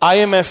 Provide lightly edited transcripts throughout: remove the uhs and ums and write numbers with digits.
IMF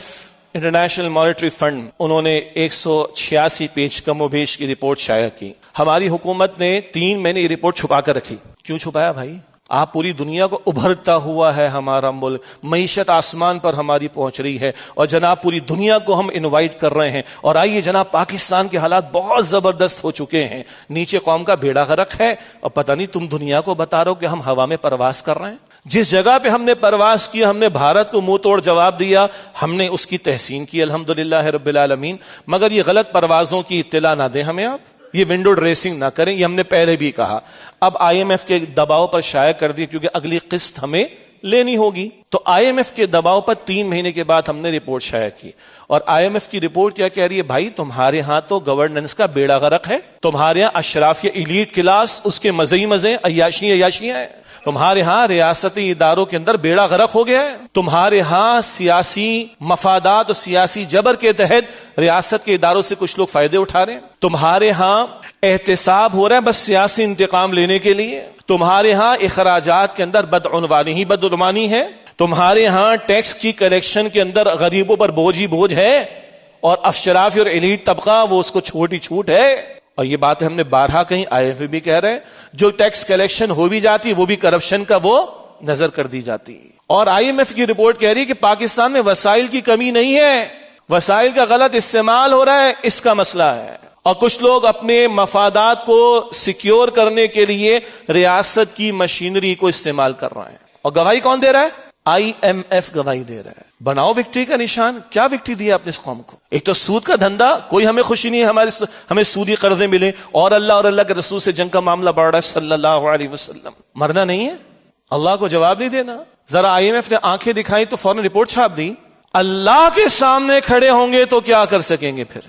international monetary fund انہوں نے 186 page کم و بیش کی رپورٹ شائع کی. ہماری حکومت نے 3 مہینے یہ رپورٹ چھپا کر رکھی. کیوں چھپایا بھائی؟ آپ پوری دنیا کو ابھرتا ہوا ہے ہمارا ملک، معیشت آسمان پر ہماری پہنچ رہی ہے، اور جناب پوری دنیا کو ہم انوائٹ کر رہے ہیں. اور آئیے جناب، پاکستان کے حالات بہت زبردست ہو چکے ہیں، نیچے قوم کا بیڑا غرق ہے، اور پتہ نہیں تم دنیا کو بتا رہے ہو کہ ہم ہوا میں پرواز کر رہے ہیں. جس جگہ پہ ہم نے پرواز کیا، ہم نے بھارت کو منہ توڑ جواب دیا، ہم نے اس کی تحسین کی الحمدللہ رب العالمین. مگر یہ غلط پروازوں کی اطلاع نہ دیں ہمیں آپ، یہ ونڈو ڈریسنگ نہ کریں، یہ ہم نے پہلے بھی کہا. اب IMF کے دباؤ پر شائع کر دی کیونکہ اگلی قسط ہمیں لینی ہوگی. تو IMF کے دباؤ پر 3 مہینے کے بعد ہم نے رپورٹ شائع کی. اور IMF کی رپورٹ کیا کہہ رہی ہے؟ بھائی تمہارے ہاں تو گورننس کا بیڑا غرق ہے، تمہارے ہاں اشراف یا ایلیٹ کلاس اس کے مزے ہی مزے، عیاشیاں ہیں. تمہارے ہاں ریاستی اداروں کے اندر بیڑا غرق ہو گیا ہے. تمہارے ہاں سیاسی مفادات اور سیاسی جبر کے تحت ریاست کے اداروں سے کچھ لوگ فائدے اٹھا رہے ہیں. تمہارے ہاں احتساب ہو رہا ہے بس سیاسی انتقام لینے کے لیے. تمہارے ہاں اخراجات کے اندر بدعنوانی ہے. تمہارے ہاں ٹیکس کی کلیکشن کے اندر غریبوں پر بوجھ ہی بوجھ ہے، اور اشراف اور ایلیٹ طبقہ وہ اس کو چھوٹی چھوٹ ہے. اور یہ بات ہم نے بارہا کہیں، IMF بھی کہہ رہے ہیں، جو ٹیکس کلیکشن ہو بھی جاتی وہ بھی کرپشن کا وہ نظر کر دی جاتی. اور IMF کی رپورٹ کہہ رہی ہے کہ پاکستان میں وسائل کی کمی نہیں ہے، وسائل کا غلط استعمال ہو رہا ہے، اس کا مسئلہ ہے. اور کچھ لوگ اپنے مفادات کو سیکیور کرنے کے لیے ریاست کی مشینری کو استعمال کر رہے ہیں. اور گواہی کون دے رہا ہے؟ IMF گواہی دے رہا ہے. بناؤ وکٹری کا نشان. کیا وکٹری دی آپ نے اس قوم کو؟ ایک تو سود کا دھندا، کوئی ہمیں خوشی نہیں ہے ہمیں سودی قرضے ملے، اور اللہ کے رسول سے جنگ کا معاملہ بڑھ رہا ہے صلی اللہ علیہ وسلم. مرنا نہیں ہے، اللہ کو جواب نہیں دینا. ذرا IMF نے آنکھیں دکھائی تو فوراً رپورٹ چھاپ دی. اللہ کے سامنے کھڑے ہوں گے تو کیا کر سکیں گے پھر؟